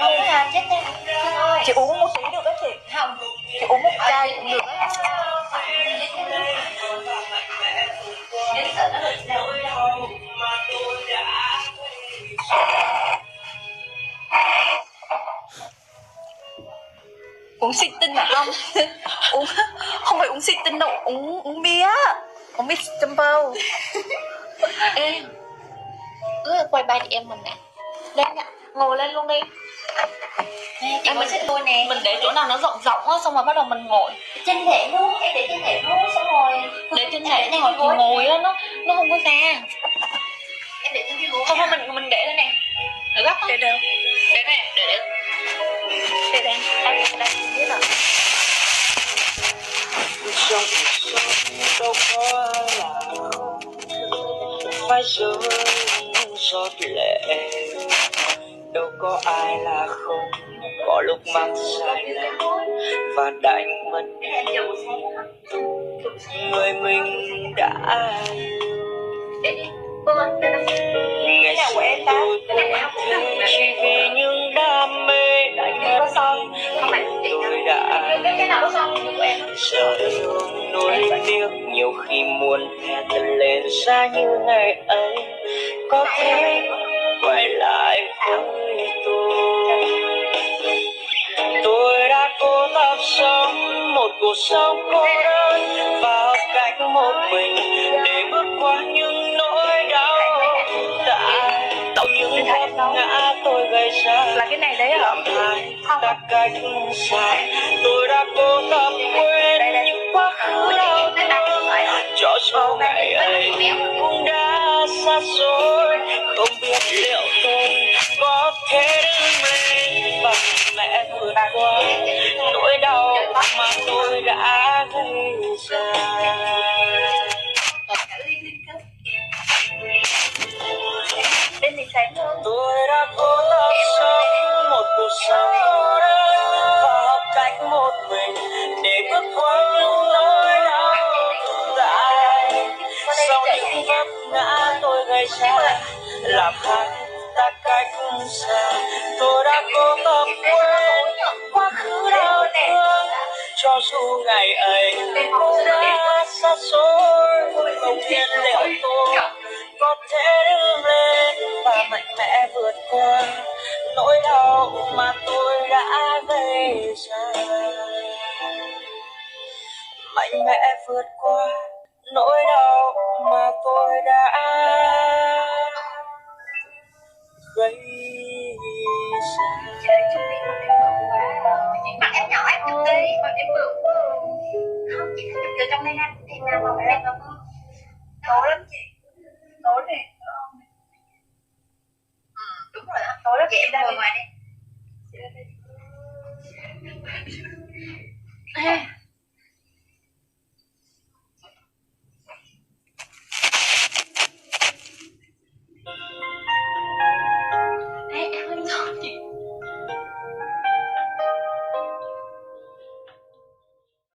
Không à, chết em. Chị uống một tí được đó chị. Không. Chị uống một chai cũng được á. Uống xịt tinh à? Không. Uống không phải uống xịt tinh đâu, uống bia. Uống bia Jumbo. Ê, cứ quay ba chị em mình nè. Đây nè, ngồi lên luôn đi. Chị ngồi xích tôi nè. Mình để chỗ nào nó rộng rộng á, xong rồi bắt đầu mình ngồi. Trên thể luôn, em để trên thể luôn, xong rồi Để trên thể ngồi thì ngồi á, nó không có ra. em để trên cái gối. Không, mình để đây nè. Để gấp để đều. Để nè, để. Để đây, đây, biết rồi. Trong cuộc sống đâu có là phải rơi giọt lệ, đâu có ai là không có lúc mắc sai lầm và đánh mất người mình đã ngày xưa tôi cũng thế, chỉ vì những đam mê đánh mất tôi đã giờ đây ôm nỗi tiếc, nhiều khi muốn thét lên xa như ngày ấy có thể quay lại với tôi đã cố tập sống một cuộc sống cô đơn và học cách một mình để bước qua những nỗi đau tại những vấp ngã tôi gây ra Là cái này đấy hả? làm hai ta cách xa. Tôi đã cố tập quên những quá khứ đau thương cho số ngày ấy cũng đã xa xôi, không biết liệu tôi có thể đứng lên và mẹ vượt qua nỗi đau mà tôi đã gây ra. Bên thì sáng hơn. Tôi đã cố tập sống một cuộc sống cô đơn và học cách một mình để bước qua những nỗi đau thực tại. Sau những vấp ngã tôi gây ra làm hai ta cách xa. Tôi đã cố tập quên quá khứ đau thương cho dù ngày ấy cũng đã xa xôi, không biết liệu tôi có thể đứng lên và mạnh mẽ vượt qua nỗi đau mà tôi đã gây ra. Mạnh mẽ vượt qua nỗi đau mà tôi đã gây ra. Mặt em nhỏ em chụp đi, mặt em bự quá. Không, chị thích chụp từ trong đây anh. Em nào mà em không tối lắm chị. Tối nè. Đúng rồi đó. Tối lắm chị, em ngồi ngoài đi.